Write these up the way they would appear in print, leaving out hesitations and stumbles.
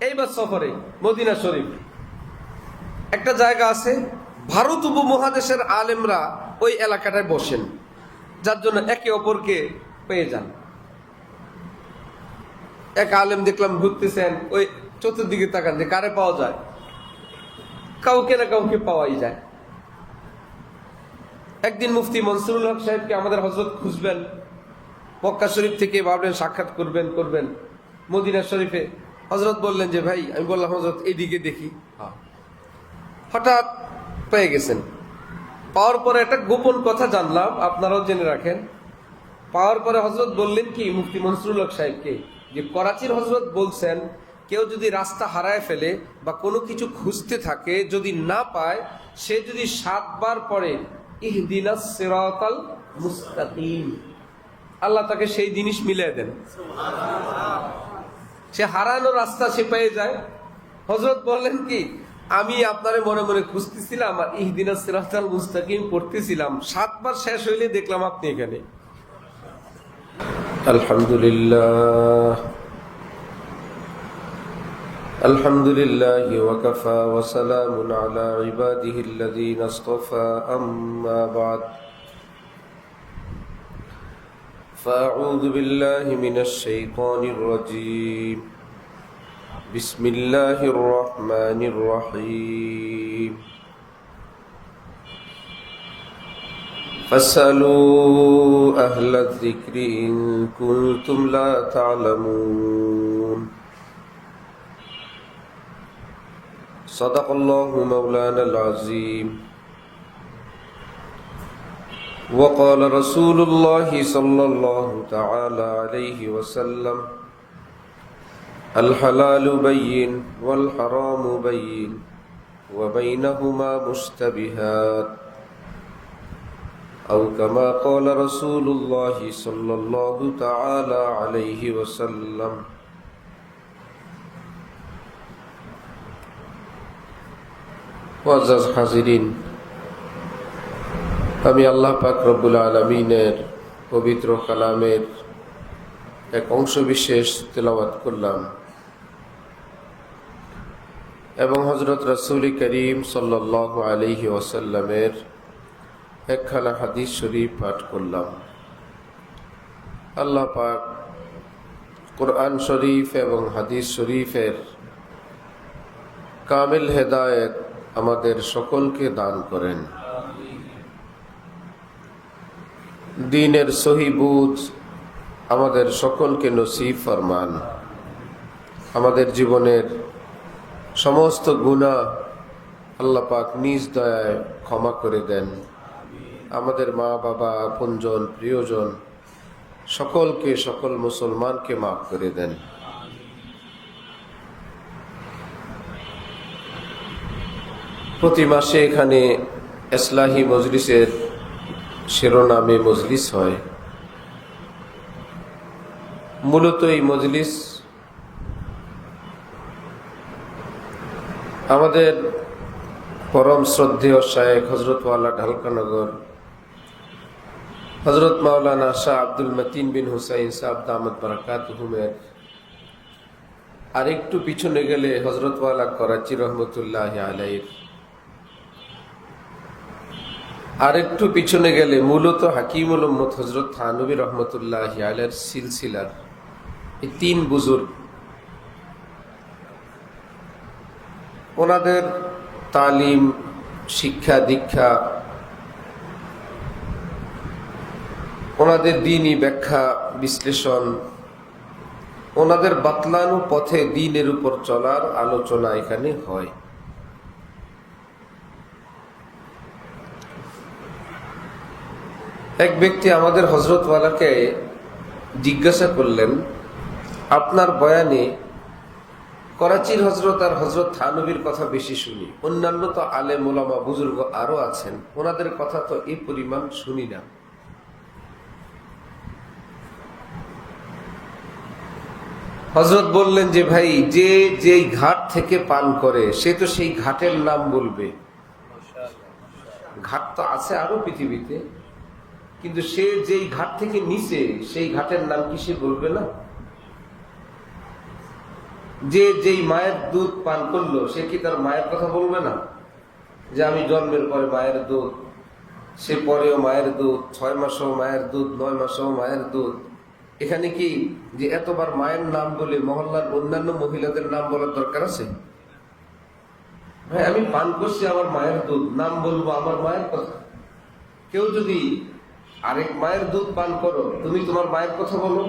এইবার সফরে মদিনা শরীফ একটা জায়গা আছে, ভারত উপমহাদেশের আলেমরা ওই এলাকাটায় বসেন, যার জন্য একে অপরকে পেয়ে যান। এক আলেম দেখলাম ঘুরতেছেন, ওই চতুর্দিকে তাকান যে কারে পাওয়া যায়, কাউকে না কাউকে পাওয়াই যায়। একদিন মুফতি মনসুরুল হক সাহেবকে আমাদের হযরত খুঁজবেন, মক্কা শরীফ থেকে ভাবলেন সাক্ষাৎ করবেন মদিনা শরীফে। হযরত বললেন যে ভাই, আমি বললাম হযরত এইদিকে দেখি। হঠাৎ পেয়ে গেছেন। পাওয়ার পরে একটা গোপন কথা জানলাম, আপনারাও জেনে রাখেন। পাওয়ার পরে হযরত বললেন কি মুফতি মনসুরুল হক সাহেবকে, যে করাচির হযরত বলছেন কেউ যদি রাস্তা হারায় ফেলে বা কোনো কিছু খুঁজতে থাকে, যদি না পায়, সে যদি 7 বার পড়ে ইহদিনাস সিরাতাল মুস্তাকিম, আল্লাহ তাকে সেই জিনিস মিলিয়ে দেন, সে হারানো রাস্তা সে পেয়ে যায়। হযরত বললেন কি, আমি আপনারে মনে মনে খুঁজতেছিলাম আর ইহদিনাস সিরাতাল মুস্তাকিম পড়তেছিলাম, 7 বার শেষ হইলে দেখলাম আপনি এখানে। আলহামদুলিল্লাহ আলহামদুলিল্লাহি ওয়া কাফা ওয়া সালামুন আলা ইবাদিহিল্লাযীনা ইসতাফা, আম্মা বা'দ। ফাআউযু বিল্লাহি মিনাশ শাইতানির রাজীম। বিসমিল্লাহির রহমানির রহিম। ফাসআলু আহলায যিকরি ইন কুনতুম লা তা'লামুন। সাদাকাল্লাহু মাওলানাল আযীম। ওয়া ক্বালা রাসূলুল্লাহি সাল্লাল্লাহু তাআলা আলাইহি ওয়াসাল্লাম, আল হালালু বাইয়িন ওয়াল হারামু বাইয়িন ওয়া বাইনাহুমা মুশতাবিহাত। أو كما قال رسول الله صلى الله تعالى عليه وسلم। মুআজ্জাজ হাজিরিন, আমি আল্লাহ পাক রব্বুল আলামিনের পবিত্র কালামের এক অংশ বিশেষ তেলাওয়াত করলাম এবং হযরত রাসূল করিম সাল্লাল্লাহু আলাইহি ওয়াসাল্লামের একখানা হাদিস শরীফ পাঠ করলাম। আল্লাহ পাক কোরআন শরীফ এবং হাদিস শরীফের কামিল হেদায়েত আমাদের সকলকে দান করেন। দ্বীনের সহি বুঝ আমাদের সকলকে নসিব ফরমান। আমাদের জীবনের সমস্ত গুনাহ আল্লাহ পাক নিজ দয়ায় ক্ষমা করে দেন। আমাদের মা বাবা, আপনজন, প্রিয়জন সকলকে, সকল মুসলমানকে মাফ করে দেন। প্রতি মাসে এখানে ইসলাহি মজলিসের শিরোনামে মজলিস হয়। মূলত এই মজলিস আমাদের পরম শ্রদ্ধেয় শায়েখ হযরত ওয়ালা ঢালকানগর হযরত মাওলানা শাহ আব্দুল মতিন বিন হুসাইন সাহেব দামাত বারাকাতুহুমের আর একটু পিছনে গেলে হযরত ওয়ালা করাচি রহমতুল্লাহ আলাইহির, আর একটু পিছনে গেলে মূলত হাকিমুল উম্মত হযরত থানভী রহমতুল্লাহ আলাইহির সিলসিলার এই 3 বুজুর্গ, ওনাদের তালিম, শিক্ষা দীক্ষা, ওনাদের দ্বীনি ব্যাখ্যা বিশ্লেষণ, ওনাদের বাতলানো পথে দ্বীনের উপর চলার আলোচনা এখানে হয়। এক ব্যক্তি আমাদের হযরত ওয়ালাকে জিজ্ঞাসা করলেন, আপনার বয়ানে করাচির হযরত আর হযরত থানভীর কথা বেশি শুনি, অন্যান্য তো আলেম ওলামা বুজুর্গ আরো আছেন, ওনাদের কথা তো এই পরিমাণ শুনি না। হযরত বললেন যে ভাই, যে যেই ঘাট থেকে পান করে সে তো সেই ঘাটের নাম বলবে। ঘাট তো আছে আরো পৃথিবীতে, কিন্তু সে যেই ঘাট থেকে নিচে সেই ঘাটের নাম কি সে বলবে না? যে যেই মায়ের দুধ পান করলো সে কি তার মায়ের কথা বলবে না? যে আমি জন্মের পরে মায়ের দুধ, সে পরেও মায়ের দুধ, 6 মাসেও মায়ের দুধ, 9 মাসেও মায়ের দুধ। এখানে কি যে এতবার মায়ের নাম বলে মহল্লার অন্যান্য মহিলাদের নাম বলার দরকার আছে? ভাই আমি পান করছি আমার মায়ের দুধ, নাম বলবো আমার মায়ের কথা। কেউ যদি আরেক মায়ের দুধ পান করো, তুমি তোমার মায়ের কথা বলো।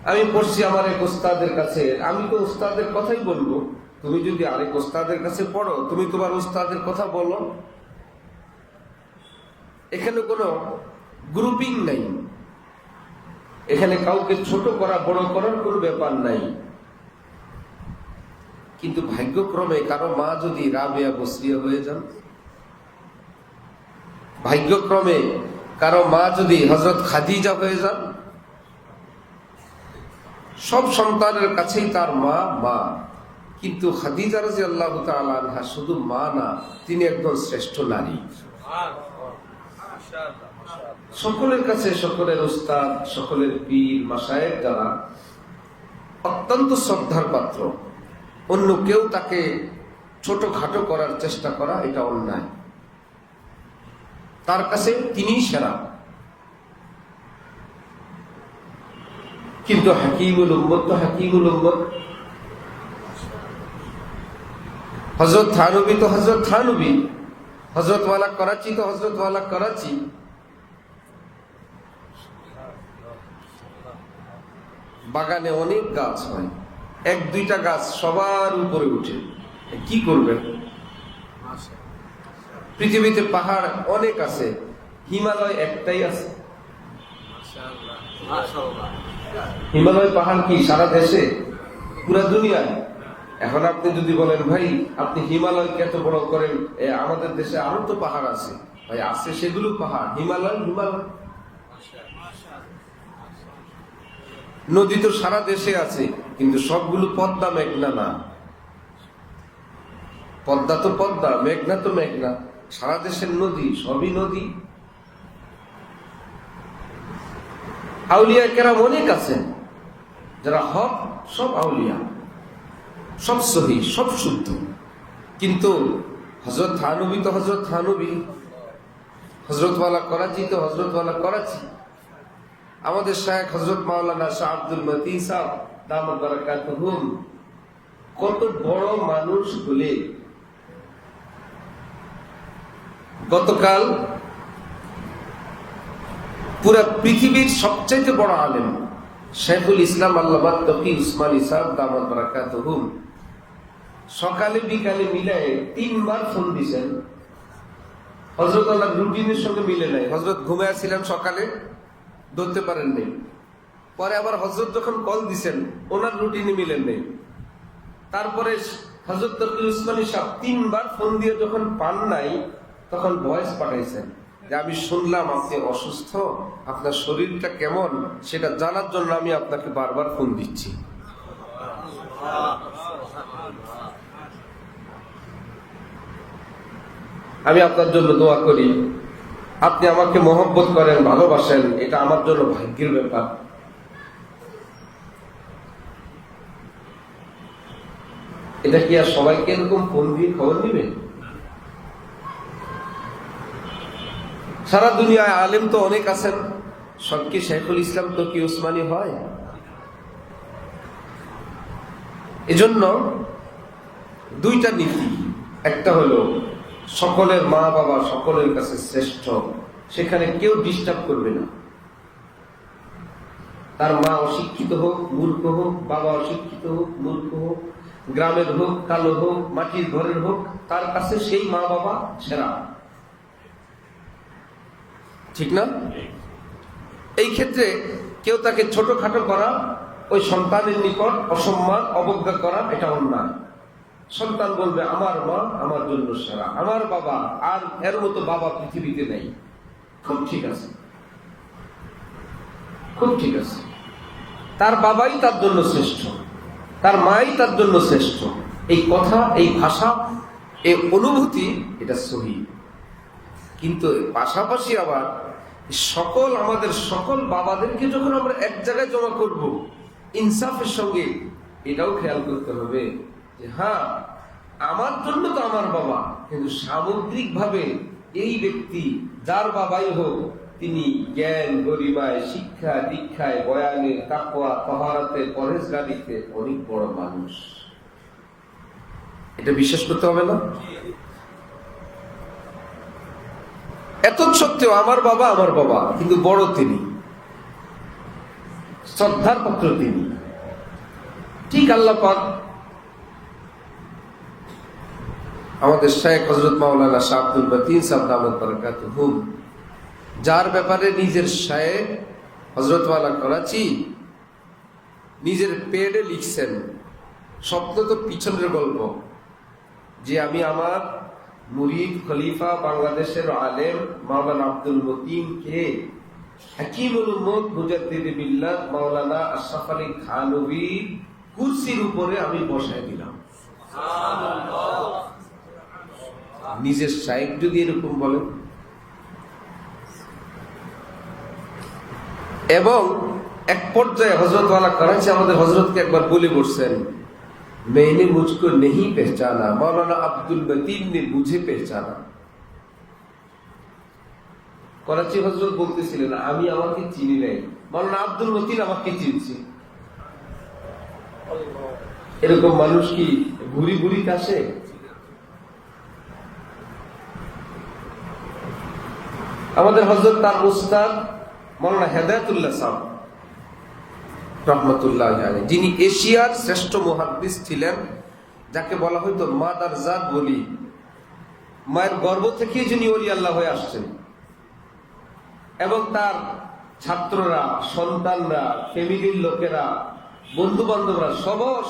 আমি পড়ছি আমার এক ওস্তাদের কাছে, আমি তো ওস্তাদের কথাই বলবো। তুমি যদি আরেক ওস্তাদের কাছে পড়ো, তুমি তোমার ওস্তাদের কথা বলো। এখানে কোনো গ্রুপিং নাই, এখানে কাউকে ছোট করা বড় করার কোনো ব্যাপার নাই। কিন্তু ভাগ্যক্রমে কারো মা যদি রাবেয়া বসরিয়া হয়ে যান, ভাগ্যক্রমে কারো মা যদি হযরত খাদিজা হয়ে যান, সব সন্তানের কাছেই তার মা মা। কিন্তু খাদিজা রাদিয়াল্লাহু তাআলা আনহা শুধু মা না, তিনি একজন শ্রেষ্ঠ নারী। সকলের কাছে সকলের উস্তাদ, সকলের পীর মাশায়েখ যারা অত্যন্ত শ্রদ্ধার পাত্র, অন্য কেউ তাকে ছোটখাটো করার চেষ্টা করা এটা অন্যায়। তার কাছে তিনিই সেরা। কিন্তু হাকিমুল উম্মত তো হাকিমুল উম্মত। হযরত থানবী তো হযরত থানবী, হযরত ওয়ালা করাচি তো হযরত ওয়ালা করাচি। বাগানে অনেক গাছ হয়, 1-2টা গাছ সবার উপরে উঠে, কি করবেন? পৃথিবীতে পাহাড় অনেক আছে, হিমালয় একটাই আছে। হিমালয় পাহাড় কি সারা দেশে, পুরা দুনিয়ায়? এখন আপনি যদি বলেন ভাই আপনি হিমালয় এত বড় করেন, আমাদের দেশে আরো তো পাহাড় আছে। ভাই আছে, সেগুলো পাহাড়, হিমালয় হিমালয়। নদী তো সারা দেশে আছে, কিন্তু সবগুলো পদ্মা মেঘনা না। পদ্মা তো পদ্মা, মেঘনা তো মেঘনা। সারা দেশের নদী সবই নদী। আউলিয়া কেরাম অনেক আছেন যারা হক, সব আউলিয়া, সব সহি, সব শুদ্ধ। কিন্তু হযরত থানবী তো হযরত থানবী, হযরত ওয়ালা করাচি তো হযরত ওয়ালা করাচি। আমাদের শায়েখ হযরত মাওলানা শাহ আব্দুল মতিন সাহেব দামাত বারাকাতুহুম কত বড় মানুষ হলে গতকাল পুরা পৃথিবীর সবচাইতে বড় আলেম শাইখুল ইসলাম আল্লামা তকি উসমানী সাহেব দামাত বারাকাতুহুম সকালে বিকালে মিলায় 3 বার ফোন দিয়েছেন। হযরত আল্লাহ রুটিনের সঙ্গে মিলে নাই। হযরত ঘুমায় ছিলেন, সকালে ধরতে পারেন নাই। পরে আবার হযরত যখন কল দিছেন, ওনার রুটিনে মিলেন নাই। তারপরে হযরত তকি উসমানী সাহেব 3 বার ফোন দিয়ে যখন পান নাই, তখন ভয়েস পাঠাইছেন যে আমি শুনলাম আপনি অসুস্থ, আপনার শরীরটা কেমন সেটা জানার জন্য আমি আপনাকে বারবার ফোন দিচ্ছি। আমি আপনার জন্য দোয়া করি, আপনি আমাকে মহব্বত করেন, ভালোবাসেন, এটা আমার জন্য ভাগ্যের ব্যাপার। এটা কি আর সবাইকে এরকম ফোন দিয়ে খবর দিবেন? সারা দুনিয়ায় আলেম তো অনেক আছেন, সব কি শাইখুল ইসলাম তকি উসমানী হয়? এজন্য 2টা নীতি। একটা হলো সকলের মা বাবা সকলের কাছে শ্রেষ্ঠ, সেখানে কেউ ডিস্টার্ব করবে না। তার মা অশিক্ষিত হোক, মূর্খ হোক, বাবা অশিক্ষিত হোক, মূর্খ হোক, গ্রামের হোক, কালো হোক, মাটির ঘরের হোক, তার কাছে সেই মা বাবা সেরা। ঠিক না? এই ক্ষেত্রে কেউ তাকে ছোটখাটো করা, ওই সন্তানের নিকট অসম্মান অবজ্ঞা করা, এটা অন্যায়। সন্তান বলবে আমার মা আমার জন্য সেরা, আমার বাবা, আর এর মতো বাবা পৃথিবীতে নেই। খুব ঠিক আছে, খুব ঠিক আছে। তার বাবাই তার জন্য শ্রেষ্ঠ, তার মাই তার জন্য শ্রেষ্ঠ। এই কথা, এই ভাষা, এই অনুভূতি, এটা সহি। কিন্তু পাশাপাশি আবার আমাদের সকল বাবাদেরকে যখন আমরা এক জায়গায় জমা করব, ইনসাফের সঙ্গে এটাও খেয়াল করতে হবে যে হ্যাঁ, আমার জন্য তো আমার বাবা, কিন্তু সামগ্রিক ভাবে এই ব্যক্তি যার বাবাই হোক, তিনি জ্ঞান গরিমায়, শিক্ষা দীক্ষায়, বয়ানে, তাকওয়া, তাহারাতে, পরহেজগারিতে অনেক বড় মানুষ। এটা বিশ্বাস করতে হবে না? এত সত্ত্বেও আমার বাবা, কিন্তু বড় তিনি, শ্রদ্ধার পাত্র তিনি। ঠিক আল্লাহ পাক আমাদের শেখ হযরত মাওলানা শাহ আব্দুল মতিন সাহেব দামাত বারাকাতুহুম, যার ব্যাপারে নিজের শায়েখ হযরত ওয়ালা করাচি নিজের পেডে লিখছেন, স্বপ্ন তো পিছনের গল্প, যে আমি আমার মুরিদ খলিফা বাংলাদেশের আলেম মাওলানা আব্দুল মতিনকে হাকিমুল উম্মত মুজাদ্দিদ মিল্লাত মাওলানা আশরাফ আলী থানভীর কুরসির উপরে আমি বসায় দিলাম। নিজের শায়েখ যদি এরকম বলেন, এবং এক পর্যায়ে হযরত ওয়ালা করাচি আমাদের হযরতকে একবার বলে বসছেন, मैंने मुझको नहीं पहचाना, मौलाना अब्दुल मतीन ने मुझे पहचाना। করাচি হযরত বলতেছিলেন, আমি আমাকে চিনি নাই, মৌলানা আব্দুল মতিন আমাকে চিনছে। এরকম মানুষ কি ঘুরি ঘুরি কাছে? আমাদের হযরত তার উস্তাদ মৌলানা হেদায়েতুল্লাহ সাহেব রহমতুল্লাহ আলাইহি, যিনি এশিয়ার শ্রেষ্ঠ মুহাদ্দিস ছিলেন, যাকে বলা হয়তো মাদার জাত বলি, মায়ের গর্ভ থেকে যিনি ওলি আল্লাহ হয়ে আসছেন, এবং তার ছাত্ররা, সন্তানরা, ফ্যামিলির লোকেরা, বন্ধু বান্ধবরা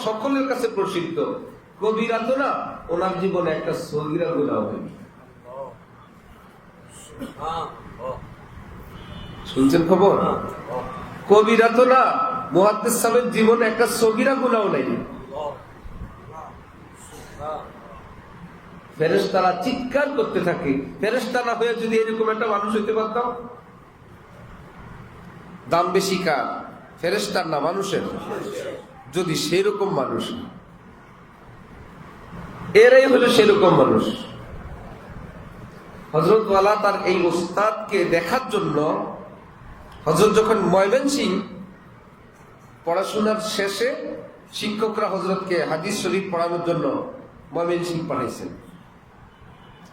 সকলের কাছে প্রসিদ্ধ। কবিরা তো না, ওনার জীবনে একটা সগীরা গুনাহ হয়নি। শুনছেন খবর? কবিরা তো না, মুহাদ্দিস সাহেবের জীবনে একটা সগীরা গুনাহ নাই। ফেরেশতারা চিৎকার করতে থাকে, ফেরেশতা না হয়ে যদি এরকম একটা মানুষ হইতে পারতাম। দাম বেশি কার? ফেরেশতার না মানুষের? যদি সেরকম মানুষ, এরাই হলো সেরকম মানুষ। হযরত ওয়ালা তার এই উস্তাদকে দেখার জন্য হযরত যখন ময়মনসিংহ পড়াশোনার শেষে শিক্ষকরা হযরতকে হাদিস শরীফ পড়ানোর জন্য ময়মনসিংহ পাঠাইছেন।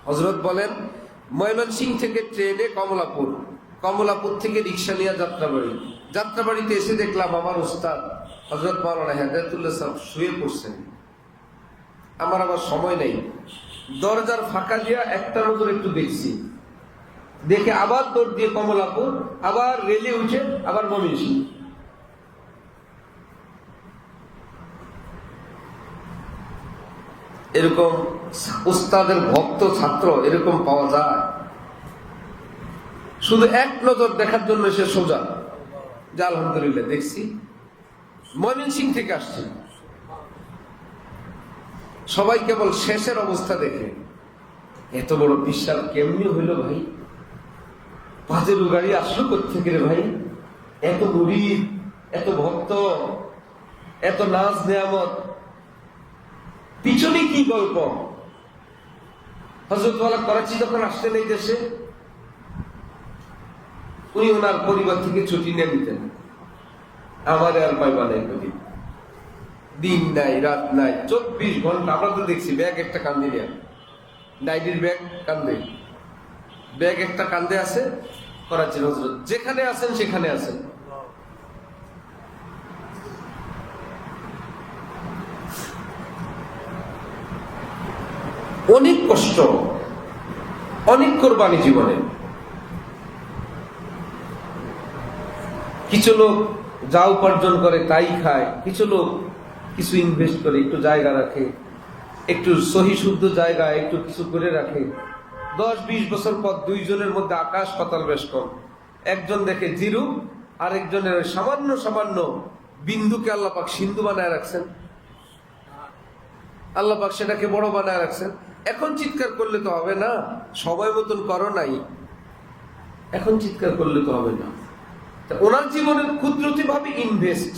হযরত বলেন, ময়মনসিংহ থেকে ট্রেনে কমলাপুর, কমলাপুর থেকে রিক্সা নিয়ে যাত্রাবাড়িতে এসে দেখলাম আমার উস্তাদ হযরত মাওলানা হেদায়েতুল্লাহ সাহেব শুয়ে পড়ছেন। আমার আবার সময় নেই, দরজার ফাঁকা দিয়া একটা নজর একটু দেখছি, দেখে আবার দৌড় দিয়ে কমলাপুর, আবার রেলে উঠে আবার ময়মনসিংহ। এরকম উস্তাদের ভক্ত ছাত্র এরকম পাওয়া যায়? শুধু এক নজর দেখার জন্য সে সোজা যে আলহামদুলিল্লাহ দেখছি, ময়মনসিংহ থেকে আসছে। সবাই কেবল শেষের অবস্থা দেখে এত বড় বিশ্বাস কেমনি হইল ভাই, পাজের গাড়ি আসলো কোত্থেকে রে ভাই, এত মুরিদ, এত ভক্ত, এত নাজ নেয়ামত, পিছনে কি গল্প? হযরত ওয়ালা করাচি যখন আসতেন এই দেশে, উনি ওনার পরিবার থেকে ছুটি নিয়ে নিতেন। আমার আর পাইবা নাই, কদিন দিন নাই রাত নাই, 24 ঘন্টা। আমরা তো দেখছি ব্যাগ একটা কান্দে নিয়ে, নাইটির ব্যাগ কান্দে, ব্যাগ একটা কান্দে আছে। করাচির হযরত যেখানে আছেন সেখানে আছেন। অনেক কষ্ট, অনেক কোরবানি জীবনে। কিছু লোক যা উপার্জন করে তাই খায়, কিছু লোক কিছু ইনভেস্ট করে, একটু জায়গা রাখে, একটু সহি শুদ্ধ জায়গা একটু কিছু করে রাখে। 10-20 বছর পর দুইজনের মধ্যে আকাশ পাতাল বেশ কম। একজন দেখে জিরু, আর একজনের সামান্য সামান্য বিন্দুকে আল্লাহ পাক সিন্ধু বানায় রাখছেন, আল্লাহ পাক সেটাকে বড় বানায় রাখছেন। এখন চিৎকার করলে তো হবে না, সবাই মতন করো নাই, এখন চিৎকার করলে তো হবে না। ওনার জীবনের ক্ষুদ্রতি ভাবে ইনভেস্ট,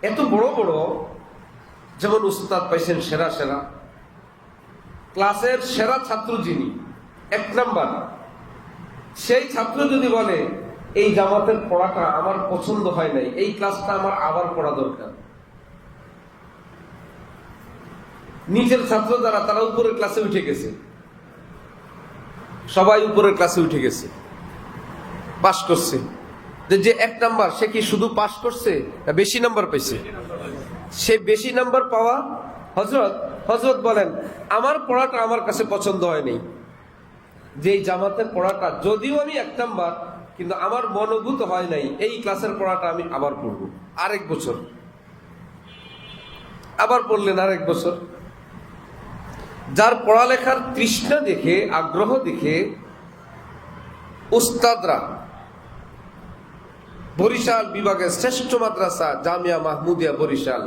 এত বড় বড়, যেমন উস্তাদ পাইছেন সেরা সেরা, ক্লাসের সেরা ছাত্র যিনি 1 নাম্বার, সেই ছাত্র যদি বলে এই জামাতের পড়াটা আমার পছন্দ হয় নাই, এই ক্লাসটা আমার আবার পড়া দরকার, নিচের ছাত্র যারা তারা উপরের ক্লাসে উঠে গেছে, সবাই উপরের ক্লাসে উঠে গেছে, পাস করছে। যে 1 নাম্বার সে কি শুধু পাস করছে না বেশি নাম্বার পাইছে? সে বেশি নাম্বার পাওয়া হযরত বলেন আমার পড়াটা আমার কাছে পছন্দ হয়নি, যে জামাতের পড়াটা যদিও আমি 1 নাম্বার, কিন্তু আমার মনোভূত হয় নাই, এই ক্লাসের পড়াটা আমি আবার পড়ব আরেক বছর। আবার পড়লেন আরেক বছর। যার পড়ালেখার তৃষ্ণা দেখে, আগ্রহ দেখে উস্তাদরা, বরিশাল বিভাগের শ্রেষ্ঠ মাদ্রাসা জামিয়া মাহমুদিয়া বরিশাল,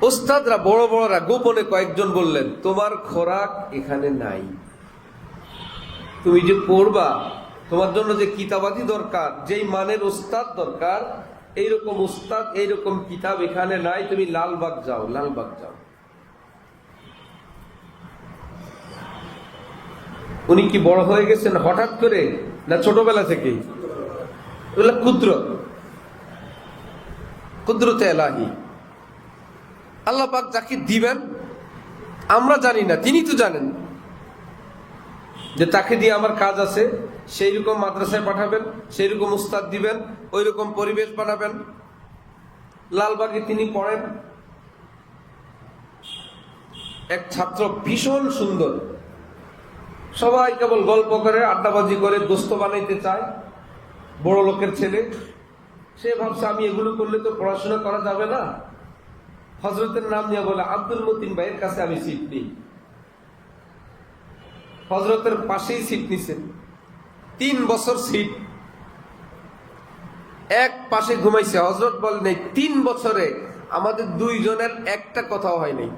উস্তাদরা বড় বড়রা গোপনে কয়েকজন বললেন তোমার খোরাক এখানে নাই, তুমি যে পড়বা, তোমার জন্য যে কিতাবাদি দরকার, যেই মানের উস্তাদ দরকার, এইরকম উস্তাদ এইরকম কিতাব এখানে নাই, তুমি লালবাগ যাও, লালবাগ যাও। উনি কি বড় হয়ে গেছেন হঠাৎ করে, না ছোটবেলা থেকেই? কুদরতে এলাহি, আল্লাহ পাক যাকে দিবেন আমরা জানি না, তিনি তো জানেন যে তাকে দিয়ে আমার কাজ আছে, সেই রকম মাদ্রাসায় পাঠাবেন, সেই রকম উস্তাদ দিবেন, ওই রকম পরিবেশ বানাবেন। লালবাগে তিনি পড়েন, এক ছাত্র ভীষণ সুন্দর, সবাই কেবল গল্প করে আড্ডাবাজি করে দোস্ত বানাইতে চায়, বড় লোকের ছেলে। সে ভাবছে আমি এগুলো করলে তো পড়াশোনা করা যাবে না, হযরতের নাম নিয়ে বলে আব্দুল মতিন ভাইয়ের কাছে আমি সিট নিই। হযরতের পাশেই সিট নিছেন, 3 বছর সিট এক পাশে ঘুমাইছে। হযরত বলেন এই 3 বছরে আমাদের 2 জনের একটা কথাও হয় নাই।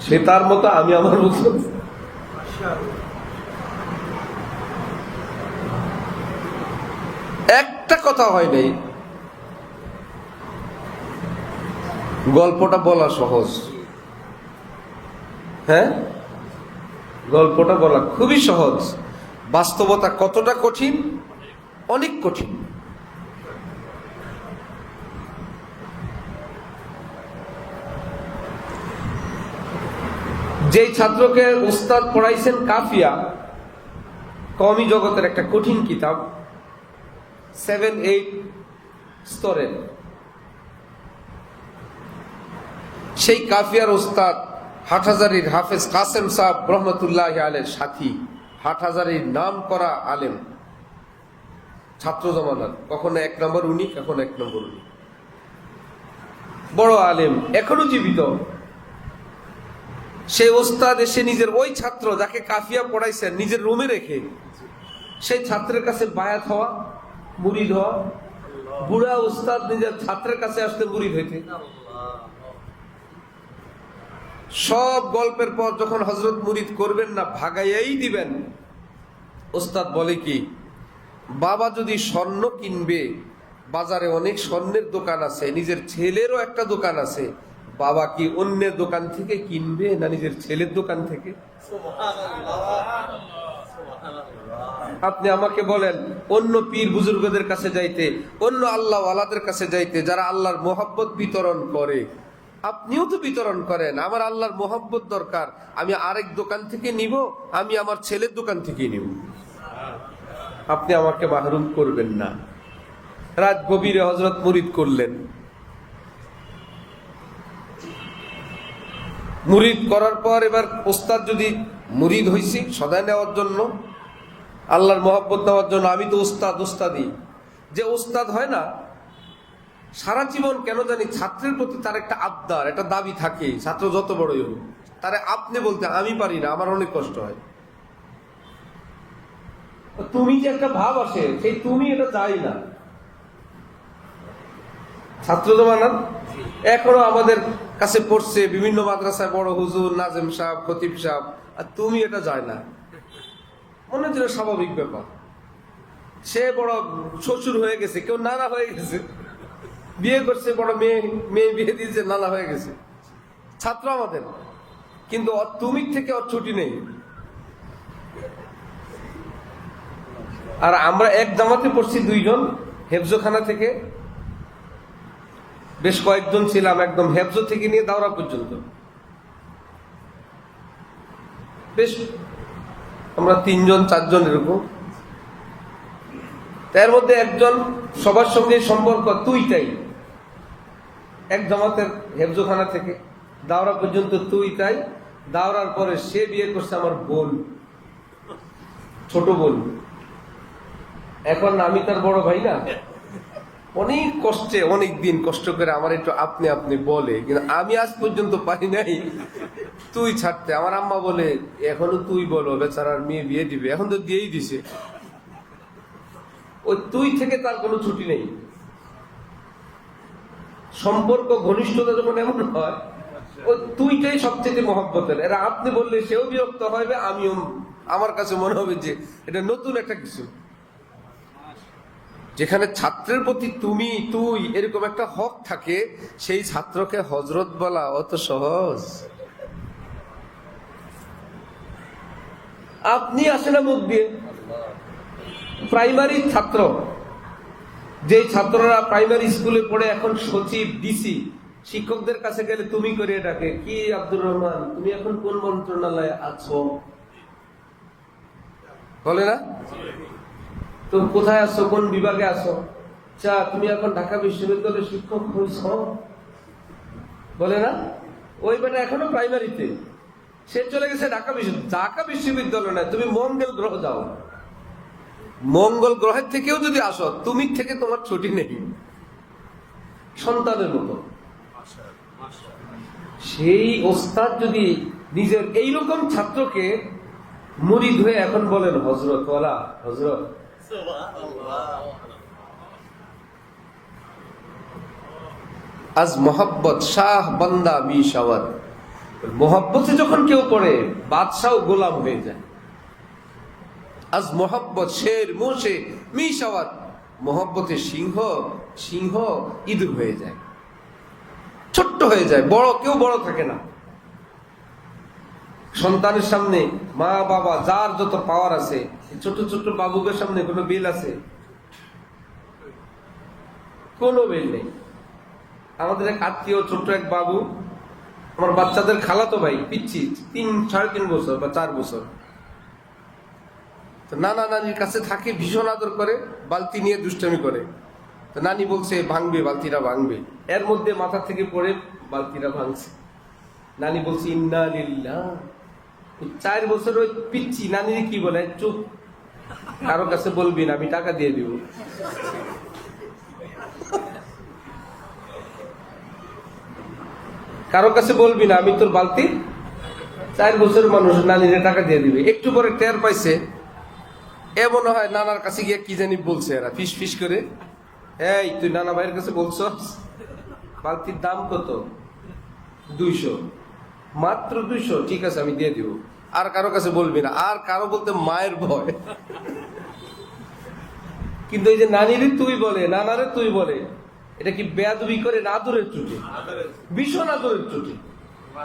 সে তার মতো, আমি আমার মতো। একটা কথা হয় নাই। গল্পটা বলা সহজ, হ্যাঁ, গল্পটা বলা খুবই সহজ, বাস্তবতা কতটা কঠিন, অনেক কঠিন। যেই ছাত্রকে উস্তাদ পড়াইছেন কাফিয়া, কওমি জগতের একটা কঠিন কিতাব, 7-8 স্তরের, সেই কাফিয়ার উস্তাদ হাটহাজারীর হাফেজ কাসেম সাহেব রহমতুল্লাহ আলের সাথী, হাটহাজারীর নাম করা আলেম, ছাত্র জমানার, কখনো 1 নম্বর উনি, কখনো 1 নম্বর উনি, বড় আলেম, এখনো জীবিত। সেই ওস্তাদ এসে নিজের ওই ছাত্র যাকে কাফিয়া পড়াইছেন নিজের রুমে রেখে সেই ছাত্রের কাছে বায়াত হওয়া, মুরিদ হওয়া। বুড়া ওস্তাদ নিজের ছাত্রের কাছে আসতে মুরিদ হইতে। সব গল্পের পর যখন হযরত মুরিদ করবেন না, ভাগাইয়াই দিবেন। ওস্তাদ বলে কি, বাবা যদি স্বর্ণ কিনবে, বাজারে অনেক স্বর্ণের দোকান আছে, নিজের ছেলেরও একটা দোকান আছে, বাবা কি অন্যের দোকান থেকে কিনবে না নিজের ছেলের দোকান থেকে? আপনি আমাকে বলেন, অন্য পীর বুজুর্গদের কাছে যাইতে, অন্য আল্লাহ ওয়ালাদের কাছে যাইতে, যারা আল্লাহর মোহাব্বত বিতরণ করে, আপনিও তো বিতরণ করেন। আমার আল্লাহর মোহাব্বত দরকার, আমি আরেক দোকান থেকে নিব, আমি আমার ছেলের দোকান থেকে নিব। আপনি আমাকে মাহরুম করবেন না। রাত গভীরে হযরত মুরিদ করলেন। মুরিদ করার পর এবার ওস্তাদ যদি মুরিদ হইছি সদায় নেওয়ার জন্য, আল্লাহর মোহাব্বত নেওয়ার জন্য, আমি তো ওস্তাদি। যে ওস্তাদ হয় না, সারা জীবন কেন জানি ছাত্রের প্রতি তার একটা আবদার, একটা দাবি থাকে। ছাত্র যত বড়ই হোক, তারে আপনি বলতে আমি পারি না, আমার অনেক কষ্ট হয়। তুমি যে একটা ভাব আসে, সেই তুমি এটা চাই না। ছাত্র জমানার এখনো আমাদের কাছে পড়ছে বিভিন্ন মাদ্রাসায় বড় হুজুর, নাজেম সাহেব, খতিব সাহেব, আর তুমি এটা যায় না। মনে হচ্ছিল স্বাভাবিক ব্যাপার। সে বড় শ্বশুর হয়ে গেছে, কেউ নানা হয়ে গেছে, বিয়ে করছে, বড় মেয়ে মেয়ে বিয়ে দিয়েছে, নানা হয়ে গেছে, ছাত্র আমাদের। কিন্তু তুমি থেকে ওর ছুটি নেই। আর আমরা এক জামাতে পড়ছি 2 জন হেফজোখানা থেকে, বেশ কয়েকজন ছিলাম, একদম হেফজো থেকে নিয়ে দাওরা পর্যন্ত। বেশ আমরা 3 জন 4 জন এরকম। তার মধ্যে একজন সবার সঙ্গে সম্পর্ক তুইটাই, এক জামাতের হেফজোখানা থেকে দাওরা পর্যন্ত তুইটাই। দাওরার পরে সে বিয়ে করছে আমার বোন, ছোট বোন। এখন আমি তার বড় ভাই না, অনেক কষ্টে, অনেক দিন কষ্ট করে আমার একটু আপনি আপনি বলে, কিন্তু আমি আজ পর্যন্ত পারি নাই তুই ছাড়তে। আমার আম্মা বলে এখনো তুই বলো, বেচারার মেয়ে বিয়ে দিবে, এখন তো দিয়েই দিছে। ওই তুই থেকে তার কোনো ছুটি নেই। সম্পর্ক ঘনিষ্ঠতা যখন এমন হয়, ওই তুইটাই সবচেয়ে মহব্বতের। এরা আপনি বললে সেও বিরক্ত হবে, আমিও, আমার কাছে মনে হবে যে এটা নতুন একটা কিছু। যেখানে ছাত্রের প্রতি তুমি তুই এরকম একটা হক থাকে, সেই ছাত্রকে হযরত বলা অত সহজ। আপনি আসে না মুখ দিয়ে। প্রাইমারি ছাত্র, যে ছাত্ররা প্রাইমারি স্কুলে পড়ে এখন সচিব, ডিসি, শিক্ষকদের কাছে গেলে তুমি করে ডাকে, কি আব্দুর রহমান তুমি এখন কোন মন্ত্রণালয়ে আছো, বলে না? তো কোথায় আছো, কোন বিভাগে আছো? চা তুমি এখন ঢাকা বিশ্ববিদ্যালয়ের শিক্ষক হয়েছ, বলে না? ওই বেটা এখনো প্রাইমারিতে, সে চলে গেছে ঢাকা বিশ্ববিদ্যালয় না, তুমি মঙ্গল গ্রহ যাও। মঙ্গল গ্রহের থেকেও যদি আসো, তুমি থেকে তোমার ছুটি নেই, সন্তানের মতো। সেই ওস্তাদ যদি নিজের এইরকম ছাত্রকে মুরিদ হয়ে এখন বলেন হযরত ওয়ালা, হযরত, আজ মোহাব্বত শাহ বান্দা মিশাওয়াত। মোহাব্বতে যখন কেউ পড়ে, বাদশাহ গোলাম হয়ে যায়। আজ মোহাব্বত শের মোশে মিশাওয়াত, মোহাব্বতে সিংহ সিংহ ইঁদুর হয়ে যায়, ছোট্ট হয়ে যায়, বড় কেউ বড় থাকে না। সন্তানের সামনে মা বাবা যার যত পাওয়ার আছে, ছোট ছোট বাবুদের সামনে কোনো বিল আছে? কোনো বিল নেই। আমাদের এক আত্মীয় ছোট্ট এক বাবু, আমার বাচ্চাদের খালাতো ভাই, পিচ্ছি, 3-3.5 বছর বা 4 বছর। তো নানা নানির কাছে থাকে, ভীষণ আদর করে, বালতি নিয়ে দুষ্টামি করে। তো নানি বলছে ভাঙবে, বালতিটা ভাঙবে, এর মধ্যে মাথা থেকে পড়ে বালতিটা ভাঙছে। নানি বলছে ইন্না লিল্লাহ। 4 বছর ওই পিচ্ছি নানির কি বলে, চুপ, কারো কাছে বলবি না, আমি টাকা দিয়ে দিব। কারো কাছে বলবি না, আমি তোর বালতি। 4 বছর মানুষ নানিরে টাকা দিয়ে দিবে। একটু পরে টের পাইছে, এ মনে হয় নানার কাছে গিয়ে কি জানি বলছে, এরা ফিস ফিস করে, এই তুই নানা ভাইয়ের কাছে বলছো বালতির দাম কত? 200। মাত্র 200? ঠিক আছে আমি দিয়ে দিব, আর কারো কাছে বলবি না। আর কারো বলতে মায়ের ভয়। কিন্তু এই যে নানিরে তুই বলে, নানারে তুই বলে, এটা কি বেয়াদবি করে না আদরের ত্রুটি? ভীষণ আদরের ত্রুটি।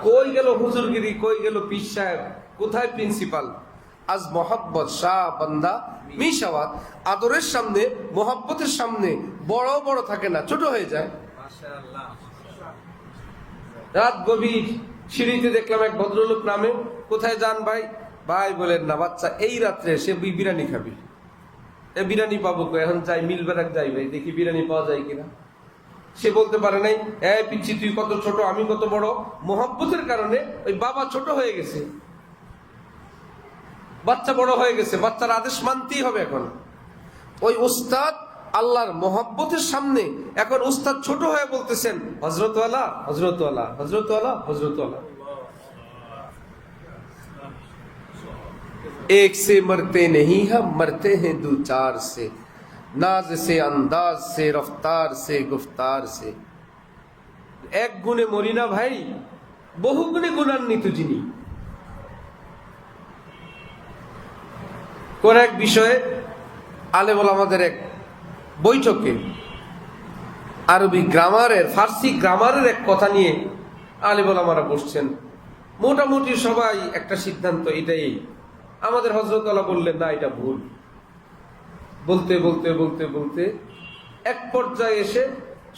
কই গেল হুজুরগিরি, কই গেল পীর সাহেব, কোথায় প্রিন্সিপাল? আজ মোহাব্বত শাহ বান্দা মিশাওয়াত, আদরের সামনে, মোহাব্বতের সামনে বড় বড় থাকে না, ছোট হয়ে যায়। রাত গভীর, সিঁড়িতে দেখলাম এক ভদ্রলোক নামে, কোথায় যান ভাই? ভাই বলেন না, বাচ্চা এই রাত্রে সে বিরিয়ানি খাবি। এ বিরিয়ানি পাবো কই? এখন যাই মিল বেড়াক যাই ভাই, দেখি বিরিয়ানি পাওয়া যায় কিনা। সে বলতে পারে নাই, পিচ্ছি তুই কত ছোট, আমি কত বড়। মোহাব্বতের কারণে ওই বাবা ছোট হয়ে গেছে, বাচ্চা বড় হয়ে গেছে, বাচ্চার আদেশ মানতেই হবে। এখন ওই উস্তাদ আল্লাহর মোহাব্বতের সামনে এখন উস্তাদ ছোট হয়ে বলতেছেন হযরত ওয়ালা, হযরত ওয়ালা, হযরত ওয়ালা, হযরত ওয়ালা। एक से मरते नहीं हम, मरते हैं 2-4 से, नाज से, अंदाज से, रफ्तार से, गुफ्तार से। এক গুণে মরি না ভাই, বহু গুণে গুণান্বিত যিনি। কোন এক বিষয়ে আলেম ওলামাদের এক বৈঠকে আরবি গ্রামারের, ফার্সি গ্রামারের এক কথা নিয়ে আলেম ওলামারা বসছেন। মোটামুটি সবাই একটা সিদ্ধান্ত, এটাই। আমাদের হযরত আল্লাহ বললেন না, এটা ভুল। বলতে বলতে বলতে বলতে এক পর্যায়ে এসে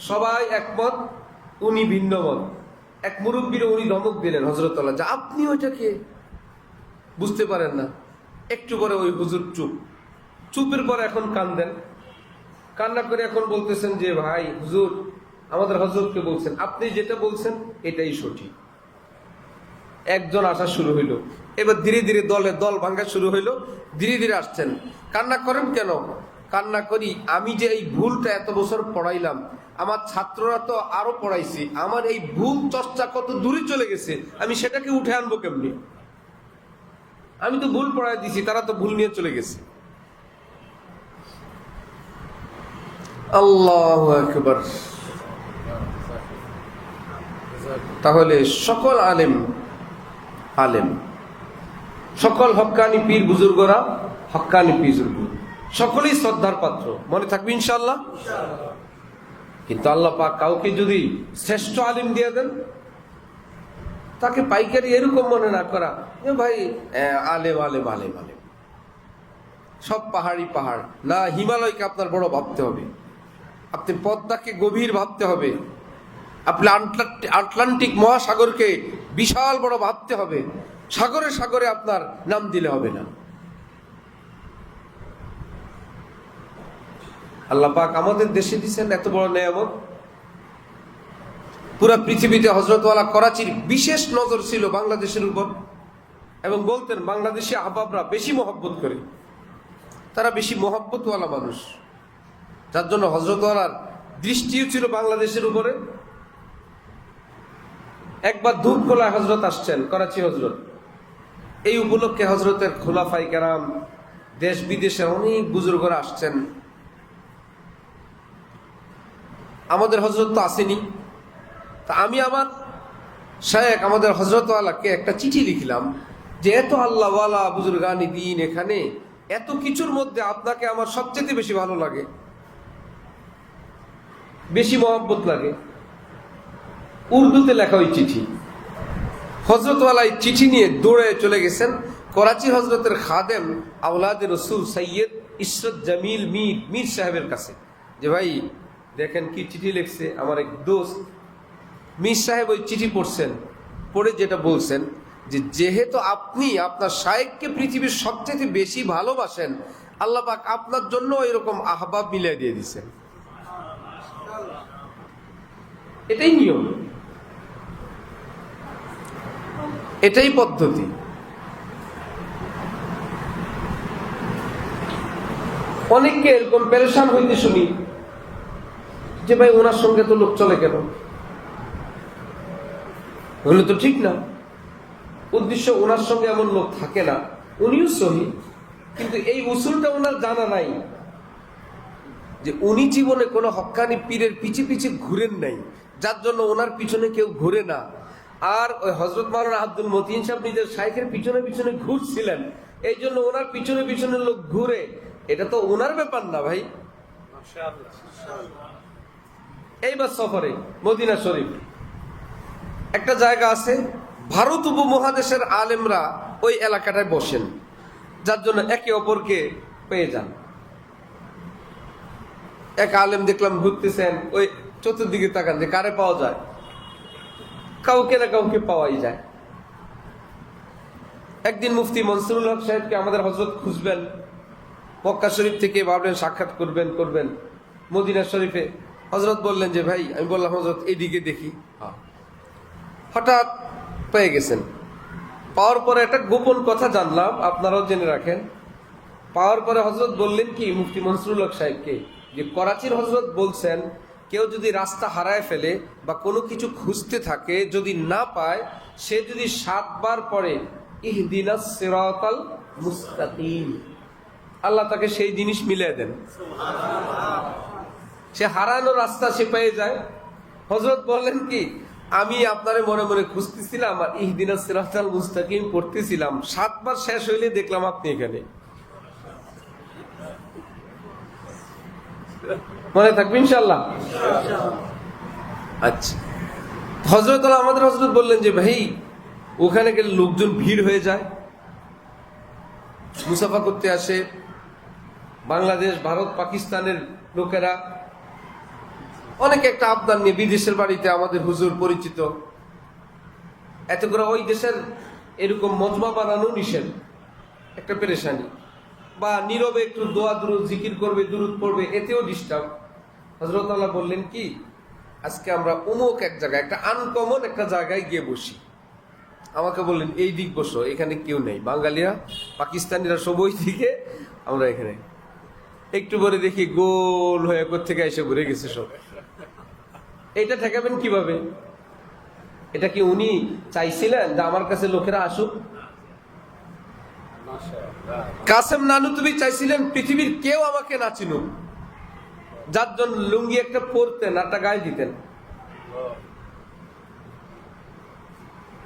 সবাই একমত, উনি ভিন্ন মত। এক মুরব্বীর উনি ধমক দিলেন হযরত আল্লাহ, যে আপনি ওইটাকে বুঝতে পারেন না। একটু পরে ওই হুজুর চুপ। চুপের পরে এখন কান্দেন, কান্না করে এখন বলতেছেন যে ভাই হুজুর, আমাদের হযরতকে বলছেন, আপনি যেটা বলছেন এটাই সঠিক। একজন আসা শুরু হইল, এবার ধীরে ধীরে দল ভাঙ্গা শুরু হইল, ধীরে ধীরে আসছেন। কান্না করেন কেন? কান্না করি, আমি যে এই ভুলটা এত বছর পড়াইলাম, আমার ছাত্ররা তো আরো পড়াইছি, আমার এই ভুল চর্চা কত দূরে চলে গেছে, আমি সেটাকে উঠে আনবো কেমনি? আমি তো ভুল পড়াই দিছি, তারা তো ভুল নিয়ে চলে গেছে। আল্লাহু আকবার। তাহলে সকল আলেম, সকল হক্কানি পীর বুজুর্গরা, হক্কানি পীর বুজুর্গ সকলেই শ্রদ্ধার পাত্র, মনে থাকবে ইনশাআল্লাহ। কিন্তু আল্লাহ পাক কাউকে যদি শ্রেষ্ঠ আলিম দিয়ে দেন, তাকে পাইকারি এরকম মনে না করা যে ভাই আলেম আলেম আলেম আলেম, সব পাহাড়ি পাহাড় না। হিমালয়কে আপনার বড় ভাবতে হবে, আপনি পদ্মাকে গভীর ভাবতে হবে, আপনি আটলান্টিক মহাসাগরকে বিশাল বড় ভাবতে হবে। সাগরে সাগরে আপনার নাম দিলে হবে না। আল্লাহ পাক আমাদের দেশে দিচ্ছেন এত বড় নেয়ামত। পুরা পৃথিবীতে হযরতওয়ালা করাচির বিশেষ নজর ছিল বাংলাদেশের উপর, এবং বলতেন বাংলাদেশি আহবাবরা বেশি মহব্বত করে, তারা বেশি মহব্বতওয়ালা মানুষ, যার জন্য হযরতওয়ালার দৃষ্টিও ছিল বাংলাদেশের উপরে। একবার ধূপখোলায় হযরত আসছেন, করাচি হযরত। এই উপলক্ষে হযরতের খোলাফায়ে কেরাম, দেশ বিদেশের অনেক বুজুর্গরা আসছেন। আমাদের হযরত তো আসেনি। তা আমি আমার শায়েখ আমাদের হযরতওয়ালাকে একটা চিঠি লিখলাম যে এত আল্লাহওয়ালা বুজুর্গানি দিন এখানে, এত কিছুর মধ্যে আপনাকে আমার সবচেয়ে বেশি ভালো লাগে, বেশি মহব্বত লাগে। উর্দুতে লেখা ওই চিঠি। হযরতওয়ালা এই চিঠি নিয়ে দৌড়ে চলে গেছেন করাচি হযরতের খাদেম আওলাদে রসুল সৈয়দ ইশরত জামিল মীর সাহেবের কাছে, যে ভাই দেখেন কি চিঠি লিখছে আমার এক দোস্ত। মীর সাহেব ওই চিঠি পড়ছেন, পড়ে যেটা বলছেন যে যেহেতু আপনি আপনার শায়েখকে পৃথিবীর সবচেয়ে বেশি ভালোবাসেন, আল্লাহ পাক আপনার জন্য এরকম আহবাব মিলিয়ে দিয়ে দিচ্ছেন। এটাই নিয়ম, এটাই পদ্ধতি। অনেককে এরকম পেরেশান হইতে শুনি যে ভাই ওনার সঙ্গে তো লোক চলে কেন? ওগুলো তো ঠিক না। উদ্দেশ্য ওনার সঙ্গে এমন লোক থাকে না, উনিও সহি, কিন্তু এই উসুলটা ওনার জানা নাই যে উনি জীবনে কোনো হক্কানি পীরের পিছে পিছে ঘুরেন নাই, যার জন্য ওনার পিছনে কেউ ঘুরে না। আর ওই হযরত মাওলানা আব্দুল মতিন সাহেব নিজের শাইখের পিছনে পিছনে ঘুরছিলেন, এই জন্য ওনার পিছনে পিছনে লোক ঘুরে। এটা তো ওনার ব্যাপার না ভাই। এইবার সফরে মদিনা শরীফ একটা জায়গা আছে, ভারত উপমহাদেশের আলেমরা ওই এলাকাটায় বসেন, যার জন্য একে অপরকে পেয়ে যান। এক আলেম দেখলাম ঘুরতেছেন, ওই চতুর্দিকে তাকান যে কারে পাওয়া যায়, কাউকে না কাউকে পাওয়াই যায়। একদিন মুফতি মনসুরুল হক সাহেবকে আমাদের হযরত খুঁজবেন, মক্কা শরীফ থেকে ভাবলেন সাক্ষাৎ করবেন। মদিনা শরীফে হযরত বললেন যে ভাই, আমি বললাম হযরত এইদিকে দেখি। হঠাৎ পেয়ে গেছেন। পাওয়ার পরে একটা গোপন কথা জানলাম, আপনারাও জেনে রাখেন। পাওয়ার পরে হযরত বললেন কি মুফতি মনসুরুল হক সাহেবকে, যে করাচির হযরত বলছেন কেউ যদি রাস্তা হারায় ফেলে বা কোনো কিছু খুঁজতে থাকে, যদি না পায়, সে যদি 7 বার পড়ে ইহদিনাস সিরাতাল মুস্তাকিম, আল্লাহ তাকে সেই জিনিস মিলিয়ে দেন, সে হারানো রাস্তা সে পেয়ে যায়। হযরত বললেন কি, আমি আপনারে মনে মনে খুঁজতেছিলাম আর ইহদিনাস সিরাতাল মুস্তাকিম পড়তেছিলাম, 7 বার শেষ হইলে দেখলাম আপনি এখানে। মনে থাকবে ইনশাআল্লাহ? আচ্ছা, হযরত আমাদের হযরত বললেন যে ভাই ওখানে গেলে লোকজন ভিড় হয়ে যায়, মুসাফা করতে আসে বাংলাদেশ, ভারত, পাকিস্তানের লোকেরা, অনেক একটা আবদার নিয়ে বিদেশের বাড়িতে আমাদের হুজুর পরিচিত, এত করে ওই দেশের এরকম মজমা বানানো নিষেধ, একটা পেরেশানি, বা নীরবে একটু দোয়া দুরুদ জিকির করবে, দুরুদ পড়বে, এতেও ডিস্টার্ব। হযরত আল্লাহ বললেন কি, আজকে আমরা অমুক এক জায়গায়, একটা আনকমন একটা জায়গায় গিয়ে বসি। আমাকে বললেন এই দিক বসো, এখানে কেউ নেই, বাঙালিরা পাকিস্তানিরা সব ওই দিকে, আমরা এখানে। একটু পরে দেখি গোল হয়ে কোত্থেকে এসে ঘুরে গেছে সব। এটা ঠেকাবেন কিভাবে? এটা কি উনি চাইছিলেন যে আমার কাছে লোকেরা আসুক? কাসেম নানুতুবি চাইছিলেন পৃথিবীর কেউ আমাকে না চিনুক, যার জন্য লুঙ্গি একটা পরতেন, একটা গায়ে দিতেন,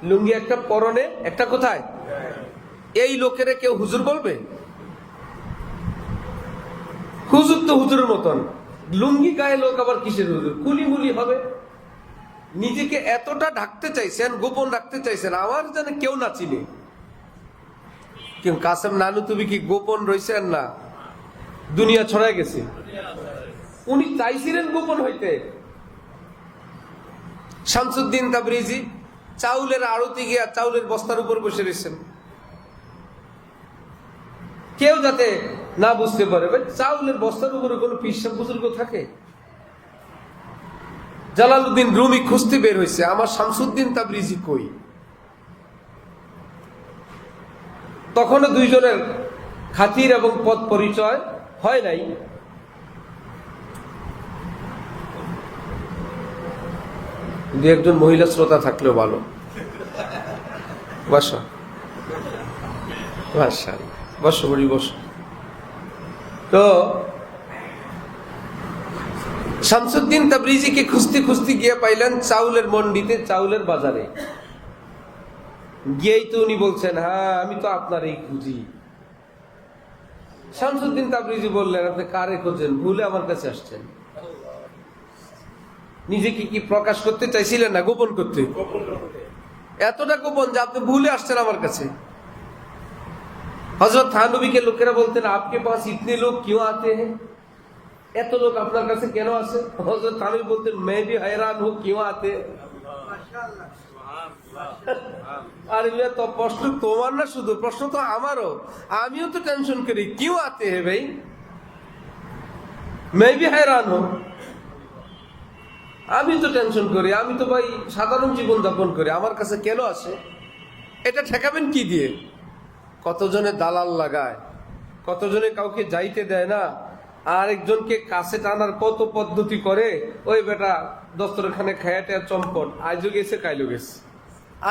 লুঙ্গি একটা পরনে, একটা কোথায়, এই লোকেরা কেউ হুজুর বলবে? হুজুর তো হুজুরের মতন, লুঙ্গি গায়ে লোক আবার কিসের হুজুর? কুলিমুলি হবে। নিজেকে এতটা ঢাকতে চাইছেন, গোপন রাখতে চাইছেন, আমার যেন কেউ না চিনে। কিন্তু কাসেম নানুতুবি কি গোপন রয়েছেন না? দুনিয়া ছড়ায় গেছে। উনি চাইছিলেন গোপন হইতে। শামসুদ্দিন তাবরিজি চাউলের আড়তে গিয়া চাউলের বস্তার উপর বসে রয়েছেন, কেউ যাতে না বুঝতে পারে। চাউলের বস্তার উপরে কোনো পিসাব বুজুর্গ থাকে? জালালউদ্দিন রুমি খুঁজতে বের হয়েছে, আমার শামসুদ্দিন তাবরিজি কই? তখনও দুইজনের খাতির এবং পদ পরিচয় হয় নাই। দু একজন মহিলা শ্রোতা থাকলেও ভালো। বসো বসো বড়ি বসো। তো শামসুদ্দিন তাবরিজিকে খুঁজতে খুঁজতে গিয়ে পাইলেন চাউলের মন্ডিতে, চাউলের বাজারে। গিয়েই তো উনি বলছেন, হ্যাঁ আমি তো আপনার এই খুঁজি। শামসুদ্দিন তাবরিজি বললেন, আপনি কারে খোঁজেন? ভুলে আমার কাছে আসছেন। নিজেকে কি প্রকাশ করতে চাইছিলেন না গোপন করতে? এতটা গোপন যে আপনি ভুলে আসছেন আমার কাছে। হযরত থানবীকে লোকেরা বলতেন, আপকে পাস ইতনে লোক কিউ আতে হ্যাঁ? এত লোক আপনার কাছে কেন আসে? হযরত থানবী বলতেন, मैं भी हैरान हूं क्यों आते हैं। আর তো প্রশ্ন তোমার না শুধু, প্রশ্ন তো আমারও, আমিও তো টেনশন করি, কিউ আতে হে ভাই, मैं भी हैरान हूं। আমি তো টেনশন করি, আমি তো ভাই সাধারণ জীবন যাপন করি, আমার কাছে কেন আসে? এটা ঠেকাবেন কি দিয়ে? কতজনে দালাল লাগায়, কতজনে কাউকে যাইতে দেয় না, আর একজনকে কাছে টানার কত পদ্ধতি করে। ওই বেটা দস্তরখানে খায়াটা চম্পট, আজও গেছে কাইলো গেছে,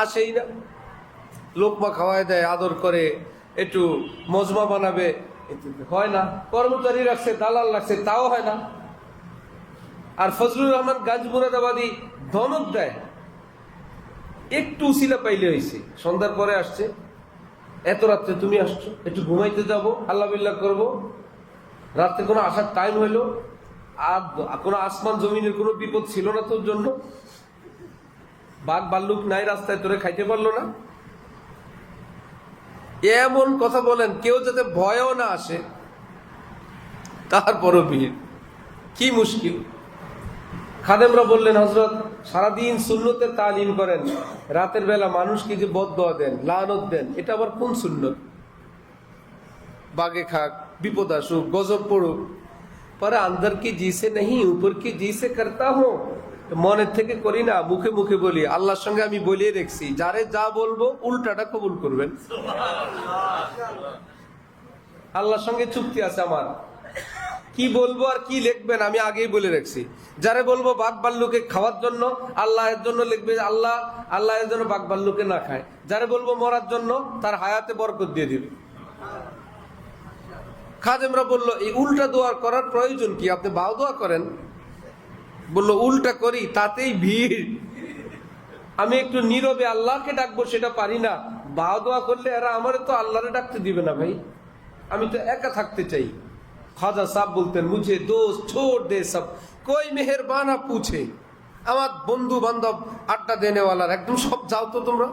আসেই না। লোকমা খাওয়ায় দেয়, আদর করে, একটু মজমা বানাবে, হয় না। কর্মচারী রাখছে, দালাল রাখছে, তাও হয় না। আর ফজলুর রহমান গাজ মুরাদাবাদী ধমক দেয়, একটু উসিলা পাইলে হয়েছে, সন্ধ্যার পরে আসছে, এত রাত্রে তুমি আসছো, একটু ঘুমাইতে যাবো, আল্লাহ বিল্লাহ করবো। রাত্রে কোনো আসার টাইম হইলো, আর কোনো আসমান জমিনের কোনো বিপদ ছিল না তোর জন্য? বাঘ ভাল্লুক নাই রাস্তায়, তোরে খাইতে পারলো না? এমন কথা বলেন, কেউ যাতে ভয়ও না আসে, তারপরও ভিড়। কি মুশকিল। খাদেমরা বললেন, হযরত সারাদিন সুন্নতের তালিম করেন, রাতের বেলা মানুষকে যে বদদোয়া দেন, লানত দেন, এটা আবার কোন সুন্নত? বাগে খাক, বিপদ আসুক, গজব পড়ুক, পরে আন্দর কি জিসে নেই উপর কি জিসে করতা হো, মনের থেকে করি না, মুখে মুখে বলি। আল্লাহর সঙ্গে আমি বলিয়ে দেখছি, যারে যা বলবো উল্টাটা কবুল করবেন। আল্লাহর সঙ্গে চুক্তি আছে আমার, কি বলবো আর কি লিখবেন আমি আগেই বলে রাখছি। যারে বলবো বাঘ ভাল্লুকে খাওয়ার জন্য, আল্লাহ এর জন্য লিখবে আল্লাহ, আল্লাহ এর জন্য বাঘ ভাল্লুকে না খায়। যারে বলবো মরার জন্য, তার হায়াতে বরকত দিয়ে দিবে। খাদেমরা বলল, এই উল্টা দোয়া করার প্রয়োজন কি? আপনি বাও দোয়া করেন। বললো, উল্টা করি, তাতেই ভিড়। আমি একটু নীরবে আল্লাহকে ডাকবো, সেটা পারি না। বাও দোয়া করলে এরা আমারে তো আল্লাহরে ডাকতে দিবে না ভাই, আমি তো একা থাকতে চাই। খাজা সাহেব বলতেন, মুঝে দোস্ত ছোড় দে সব, কোই মেহেরবানা পুছে। আমার বন্ধু বান্ধব আড্ডা দেনেওয়ালার একদম সব যাও তো তোমরা,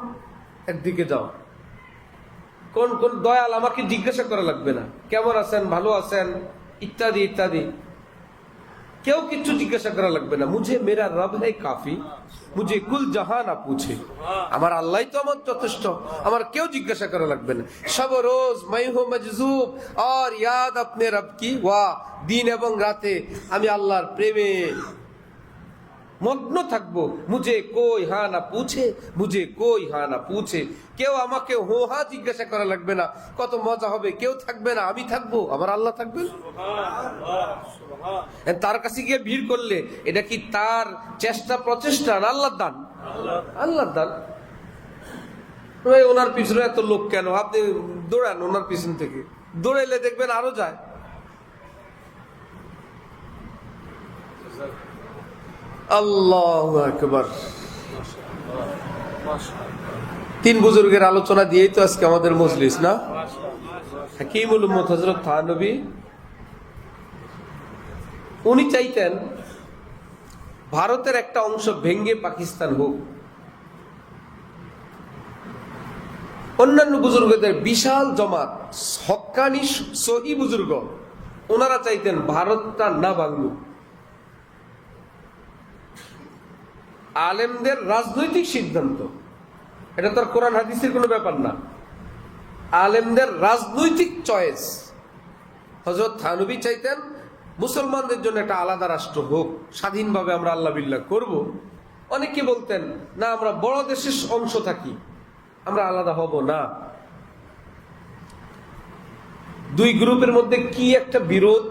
একদিকে যাও। কোন কোন দয়াল আমাকে জিজ্ঞাসা করা লাগবে না, কেমন আছেন, ভালো আছেন, ইত্যাদি ইত্যাদি, কেউ কিছু জিজ্ঞাসা করা লাগবে না। মুঝে মেরা রব है কাফি, মুঝে কুল জাহান না পুছে। আমার আল্লাহ তো আমার যথেষ্ট, আমার কেউ জিজ্ঞাসা করা লাগবে না। সব রোজ मैं हूं मजजूब और याद अपने रब की, ওয়া দিন এবং রাতে আমি আল্লাহর প্রেমে মগ্ন থাকবো। মুঝে কই হা না পুছে, মুঝে কই হা না পুছে। কেউ আমাকে হো হা জিজ্ঞাসা করা লাগবে না। কত মজা হবে, কেউ থাকবে না, আমি থাকবো, আমার আল্লাহ থাকবেন। তার কাছে গিয়ে ভিড় করলে এটা কি তার চেষ্টা প্রচেষ্টা না আল্লাহর দান? আল্লাহর দান। ওনার পিছনে এত লোক কেন? আপনি দৌড়ান ওনার পিছন থেকে, দৌড়াইলে দেখবেন আরো যায়। আল্লাহু আকবার। তিন বুজুর্গের আলোচনা দিয়েই তো আজকে আমাদের মজলিস না? হাকিমুল উম্মত হযরত থানবী, উনি চাইতেন ভারতের একটা অংশ ভেঙ্গে পাকিস্তান হোক। অন্যান্য বুজুর্গদের বিশাল জমাত, হক্কানি সহি বুজুর্গ, ওনারা চাইতেন ভারতটা না ভাঙুক। আলেমদের রাজনৈতিক সিদ্ধান্ত, এটা তো আর কোরআন হাদিসের কোনো ব্যাপার না, আলেমদের রাজনৈতিক চয়েস। হযরত থানবী চাইতেন মুসলমানদের জন্য একটা আলাদা রাষ্ট্র হোক, স্বাধীনভাবে আমরা আল্লাহ বিল্লাহ করব। অনেকে বলতেন না, আমরা বড় দেশের অংশ থাকি, আমরা আলাদা হব না। দুই গ্রুপের মধ্যে কি একটা বিরোধ,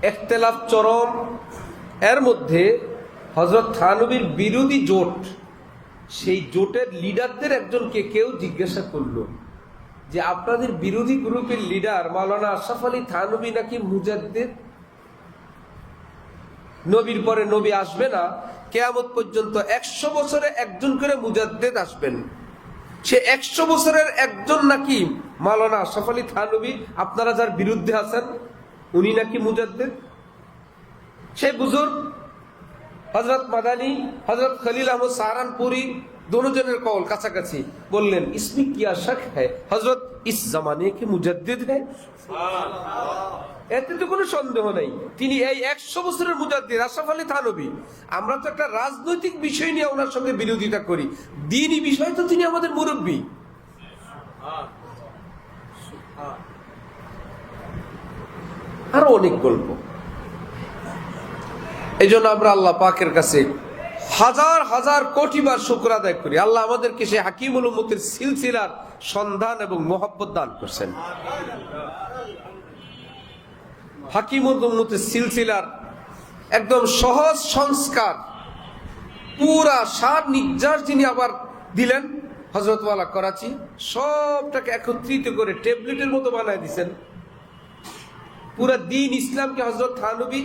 ইখতিলাফ চরম। এর মধ্যে হযরত থানবীর বিরোধী জোট, সেই জোটের লিডারদের একজনকে কেউ জিজ্ঞাসা করলো যে আপনাদের বিরোধী গ্রুপের লিডার মাওলানা আশরাফ আলী থানবী নাকি মুজাদ্দিদ, নবীর পরে নবী আসবে না, কিয়ামত পর্যন্ত 100 বছরে একজন করে মুজাদ্দিদ আসবেন, সে 100 বছরের একজন নাকি মাওলানা আশরাফ আলী থানবী, আপনারা যার বিরুদ্ধে আছেন উনি নাকি মুজাদ্দিদ। সেই বুজুর্গ হযরত মাদানী, হযরত খলিল আহমদ সাহারানপুরি, दोनों कौल काछाकाछि, बोललेन इसमें क्या शक है, हजरत इस जमाने के मुजद्दिद है। এতে তো কোনো সন্দেহ নাই, তিনি এই 100 বছরের মুজাদ্দিদ আশরাফ আলী থানবী। আমরা তো একটা রাজনৈতিক বিষয় নিয়ে ওনার সঙ্গে বিরোধিতা করি, দ্বীনি বিষয় তো তিনি আমাদের মুরব্বী। আরো অনেক গল্প। এই জন্য আমরা আল্লাহ পাকের কাছে হাজার হাজার কোটি বার শুকর আদায় করি, আল্লাহ আমাদেরকে সে হাকিমুল উম্মতের সিলসিলার সন্ধান এবং মোহাব্বত দান করছেন। হাকিমুল উম্মতের সিলসিলার একদম সহজ সংস্কার, পুরা সার নির্যাস যিনি আবার দিলেন হযরতওয়ালা করাচি, সবটাকে একত্রিত করে ট্যাবলেটের মতো বানায় দিয়েছেন। পুরা দ্বীন ইসলামকে হযরত থানবী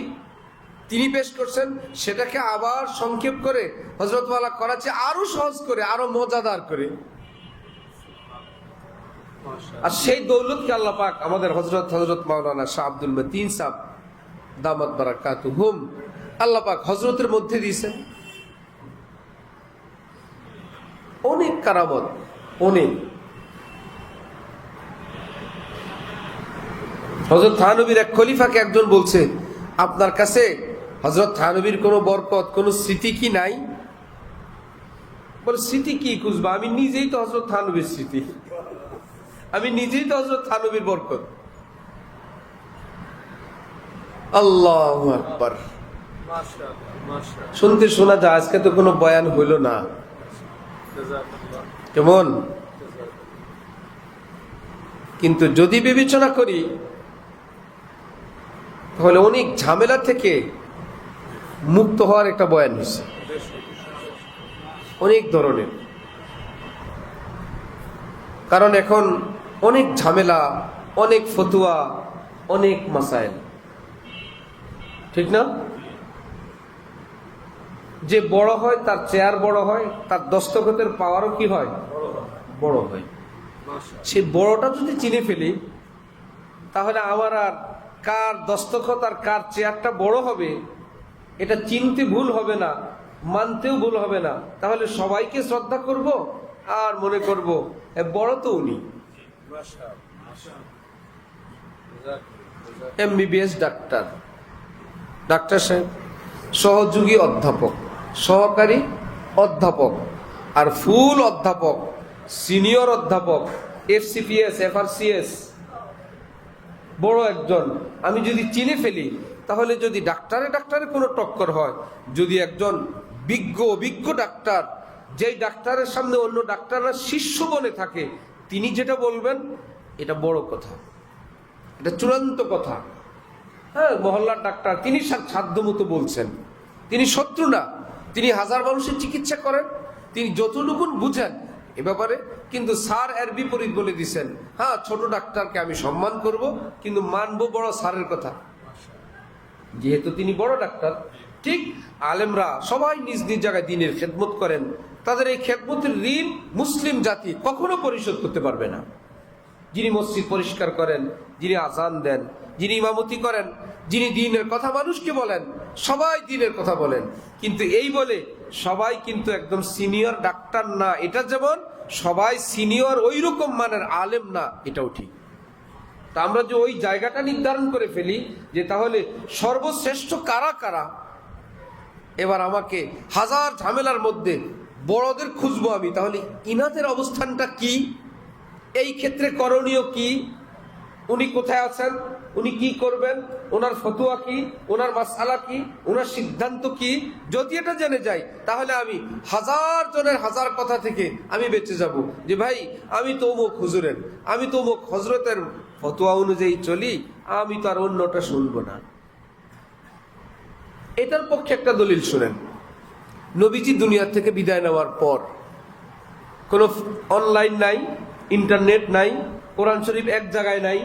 তিনি পেশ করছেন, সেটাকে আবার সংক্ষেপ করে হযরতওয়ালা করাচি আরো সহজ করে, আরো মজাদার করে। আর সেই দৌলতকে আল্লাহ পাক আমাদের হযরত মাওলানা শাহ আব্দুল মতিন সাহেব দামাত বারাকাতুহুম, আল্লাহ পাক হযরতের মধ্যে দিয়েছেন অনেক কারামত, অনেক। হযরত থানবীর এক খলিফাকে একজন বলছে, আপনার কাছে হযরত থানবীর কোন বরকত, কোন স্মৃতি কি নাই? বলে স্মৃতি কি খুঁজবা, আমি নিজেই তো হযরত থানবীর স্মৃতি, আমি নিজেই তো হযরত থানবীর বরকত। আল্লাহু আকবার। শুনতে শোনা যায়, আজকে তো কোনো বয়ান হইল না, কেমন? কিন্তু যদি বিবেচনা করি তাহলে অনেক ঝামেলা থেকে মুক্ত হওয়ার একটা বয়ান হয়েছে, অনেক ধরনের। কারণ এখন অনেক ঝামেলা, অনেক ফতুয়া, অনেক মাসাইল, ঠিক না? যে বড় হয় তার চেয়ার বড় হয়, তার দস্তখতের পাওয়ারও কি হয়, বড় হয়। সে বড়টা যদি চিনে ফেলি তাহলে আমার আর কার দস্তখত আর কার চেয়ারটা বড় হবে এটা চিনতে ভুল হবে না, মানতেও ভুল হবে না। তাহলে সবাইকে শ্রদ্ধা করব আর মনে করব বড় তো উনি এমবিবিএস ডাক্তার, ডাক্তার সাহেব, সহযোগী অধ্যাপক, সহকারী অধ্যাপক, আর ফুল অধ্যাপক, সিনিয়র অধ্যাপক, এফসিপিএস, এফআরসিএস, বড় একজন আমি যদি চিনে ফেলি, তাহলে যদি ডাক্তারে কোনো টক্কর হয়, যদি একজন অভিজ্ঞ ডাক্তার, যেই ডাক্তারের সামনে অন্য ডাক্তাররা শিষ্য বনে থাকে, তিনি যেটা বলবেন এটা বড় কথা, এটা চূড়ান্ত কথা। হ্যাঁ, মহল্লার ডাক্তার, তিনি সাধ্য মতো বলছেন, তিনি শত্রু না, তিনি হাজার মানুষের চিকিৎসা করেন, তিনি যতটুকু বুঝেন এ ব্যাপারে। কিন্তু স্যার এর বিপরীত বলে দিচ্ছেন, হ্যাঁ ছোট ডাক্তারকে আমি সম্মান করব, কিন্তু মানবো বড় স্যারের কথা, যেহেতু তিনি বড় ডাক্তার। ঠিক আলেমরা সবাই নিজ নিজ জায়গায় দ্বীনের খেদমত করেন, তাদের এই খেদমতের ঋণ মুসলিম জাতি কখনো পরিশোধ করতে পারবে না। যিনি মসজিদ পরিষ্কার করেন, যিনি আজান দেন, যিনি ইমামতি করেন, যিনি দ্বীনের কথা মানুষকে বলেন, সবাই দ্বীনের কথা বলেন, কিন্তু এই বলে সবাই কিন্তু একদম সিনিয়র ডাক্তার না। এটা যেমন সবাই সিনিয়র ওই রকম মানের আলেম না, এটাও ঠিক। তা আমরা যে ওই জায়গাটা নির্ধারণ করে ফেলি যে তাহলে সর্বশ্রেষ্ঠ কারা কারা, এবার আমাকে হাজার ঝামেলার মধ্যে বড়দের খুঁজবো আমি, তাহলে ইনাদের অবস্থানটা কি, এই ক্ষেত্রে করণীয় কি, উনি কোথায় আছেন, উনি কি করবেন, ওনার ফতোয়া কি, ওনার মাসআলা কি, ওনার সিদ্ধান্ত কি, যদি এটা জেনে যাই, তাহলে আমি হাজার জনের হাজার কথা থেকে আমি বেঁচে যাব। যে ভাই আমি তো অমুক হুজুরের, আমি তো অমুক হজরতের ফতোয়া অনুযায়ী চলি, আমি তো আর অন্যটা শুনবো না। এটার পক্ষে একটা দলিল শুনেন। নবীজি দুনিয়া থেকে বিদায় নেওয়ার পর কোনো অনলাইন নাই, ইন্টারনেট নাই, কোরআন শরীফ এক জায়গায় নাই।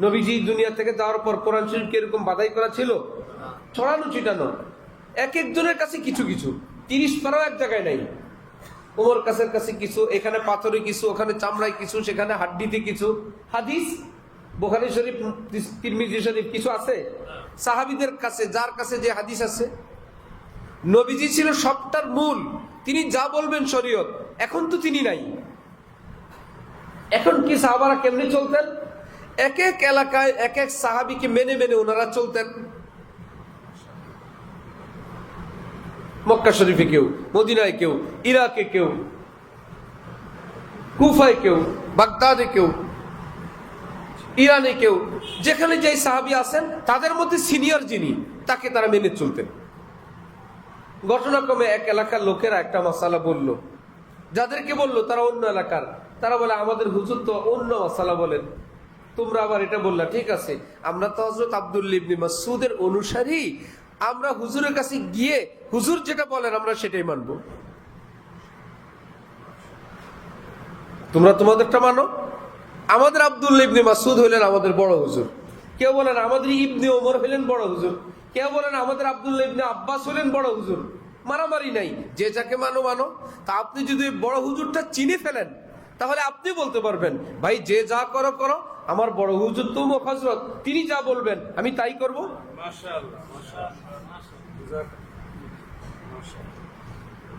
নবীজি দুনিয়া থেকে যাওয়ার পর কোরআন শরীফ কিরকম বাধাই করা ছিল, ছড়ানো ছিটানো, এক একজনের কাছে কিছু কিছু, 30 পারাও এক জায়গায় নাই। ওমর কাছে কিছু, এখানে পাথরে কিছু, ওখানে চামড়ায় কিছু, সেখানে হাড্ডিতে কিছু। হাদিস বুখারী শরীফ, তিরমিজি শরীফ কিছু আছে। সাহাবীদের কাছে যার কাছে যে হাদিস আছে, নবীজি ছিল সবটার মূল, তিনি যা বলবেন শরীয়ত। এখন তো তিনি নাই। এখন কি সাহাবারা কেমনে চলতেন, এক এক এলাকায় এক এক সাহাবীকে মেনে মেনে ওনারা চলতেন। মক্কা শরীফে কেউ, মদিনায় কেউ, ইরাকে কেউ, কুফায় কেউ, বাগদাদে কেউ, ইরানে কেউ, যেখানে যেই সাহাবী আছেন তাদের মধ্যে সিনিয়র যিনি, তাকে তারা মেনে চলতেন। ঘটনাক্রমে এক এলাকার লোকেরা একটা মাসালা বলল, যাদেরকে বলল তারা অন্য এলাকার, তারা বলে আমাদের হুজুর তো অন্য মাসালা বলেন, তোমরা আবার এটা বললা, ঠিক আছে আমরা তো হযরত আব্দুল্লাহ ইবনে মাসউদের অনুসারী, আমরা হুজুরের কাছে গিয়ে হুজুর যেটা বলেন আমরা সেটাই মানবো, তোমরা তোমাদেরটা মানো। আমাদের আব্দুল্লাহ ইবনে মাসউদ হইলেন আমাদের বড় হুজুর, কেউ বলেন আমাদের ইবনে ওমর হইলেন বড় হুজুর, কেউ বলেন আমাদের আব্দুল্লাহ ইবনে আব্বাস হইলেন বড় হুজুর। মারামারি নাই, যে যাকে মানো মানো। তা আপনি যদি বড় হুজুরটা চিনে ফেলেন, তাহলে আপনি বলতে পারবেন ভাই যে যা করো করো, আমার বড় হুজুর তো মুখ হযরত, তিনি যা বলবেন আমি তাই করব। মাশাআল্লাহ, মাশাআল্লাহ,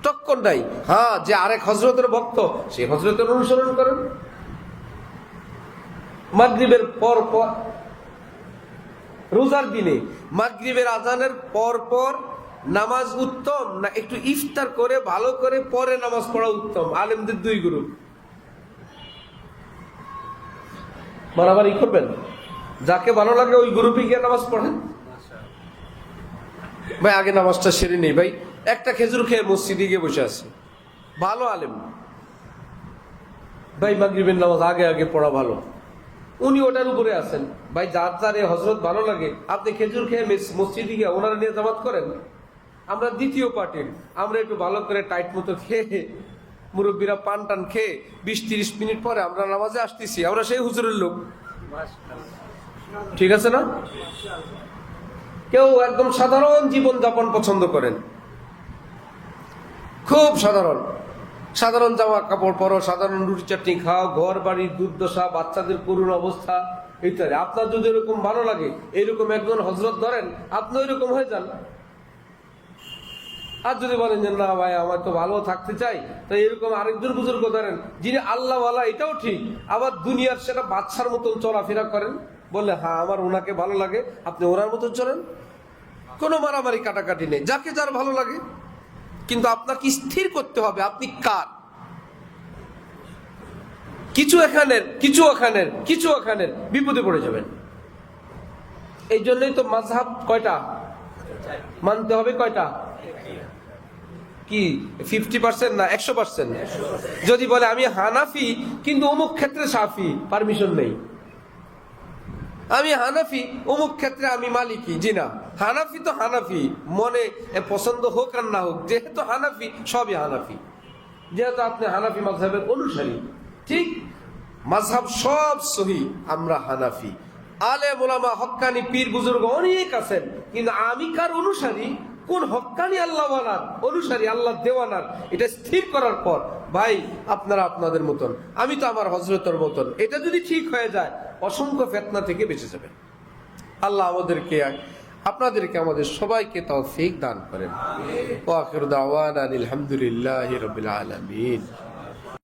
টক্কর নাই। হ্যাঁ, যে আরেক হযরতের ভক্ত, সে হযরতের অনুসরণ করেন। মাগরিবের পর পর, রোজার দিনে মাগরিবের আজানের পর পর নামাজ উত্তম না একটু ইফতার করে ভালো করে পরে নামাজ পড়া উত্তম? আলেমদের দুই গ্রুপ। মারামারি করবেন, যাকে ভালো লাগে ওই গ্রুপে গিয়ে নামাজ পড়েন। ভাই আগে নামাজটা সেরে নেই, ভাই একটা খেজুর খেয়ে মসজিদে গিয়ে বসে আছে, ভালো আলেম, ভাই মাগরিবের নামাজ আগে আগে পড়া ভালো, উনি ওটার উপরে আছেন। ভাই যার যার হযরত ভালো লাগে, আপনি খেজুর খেয়ে মসজিদে গিয়ে ওনারা নিয়ে জামাত করেন। আমরা দ্বিতীয় পার্টির, আমরা একটু ভালো করে টাইট মতো খেয়ে, মুরব্বীরা পান টান খেয়ে 20-30 মিনিট পরে আমরা নামাজে আসতেছি, আমরা সেই হুজুরের লোক। ঠিক আছে না? কেউ একদম সাধারণ জীবন যাপন পছন্দ করেন, খুব সাধারণ, সাধারণ জামা কাপড় পরো, সাধারণ রুটি চাটনি খাও, ঘর বাড়ির দুর্দশা, বাচ্চাদের করুণ অবস্থা, ইত্যাদি। আপনার যদি এরকম ভালো লাগে, এরকম একজন হজরত ধরেন, আপনি এরকম হয়ে যান। আর যদি বলেন যে না ভাই আমার তো ভালো থাকতে চাই, তো এরকম আরেকজন বুজুর্গ ধরেন যিনি আল্লাহওয়ালা, এটাও ঠিক, আবার দুনিয়ার সেটা বাচ্চার মতন চলাফেরা করেন, বললে হ্যাঁ আমার ওনাকে ভালো লাগে, আপনি ওনার মতন চলেন, কোনো মারামারি কাটাকাটি নেই, যাকে যার ভালো লাগে। কিন্তু আপনাকে স্থির করতে হবে আপনি কার। কিছু এখানের, কিছু ওখানের, কিছু ওখানের, বিপদে পড়ে যাবেন। এই জন্যই তো মাযহাব কয়টা মানতে হবে, কয়টা কি 50% না 100%? যদি বলে আমি হানাফি কিন্তু অমুক ক্ষেত্রে শাফি, পারমিশন নেই। আমি হানাফি অমুক ক্ষেত্রে আমি মালিকি, জি না, হানাফি তো হানাফি, মনে পছন্দ হোক আর না হোক, যেহেতু হানাফি সবই হানাফি, যেহেতু আপনি হানাফি মাযহাবের অনুসারী, ঠিক, মাযহাব সব সহি, আমরা হানাফি। আলেম ওলামা হক্কানি পীর বুজুর্গ অনেক আছেন, কিন্তু আমি কার অনুসারী, কোন হক্কানি আল্লাহওয়ালার অনুসারী, আল্লাহ দেওয়ানার, এটা স্থির করার পর ভাই আপনারা আপনাদের মতন, আমি তো আমার হযরতের মতন, এটা যদি ঠিক হয়ে যায় অসংখ্য ফিতনা থেকে বেঁচে যাবেন। আল্লাহ আমাদেরকে, আপনাদেরকে, আমাদের সবাইকে তৌফিক দান করেন। ওয়া আখিরু দাওয়ানা আলহামদুলিল্লাহি রাব্বিল আলামিন।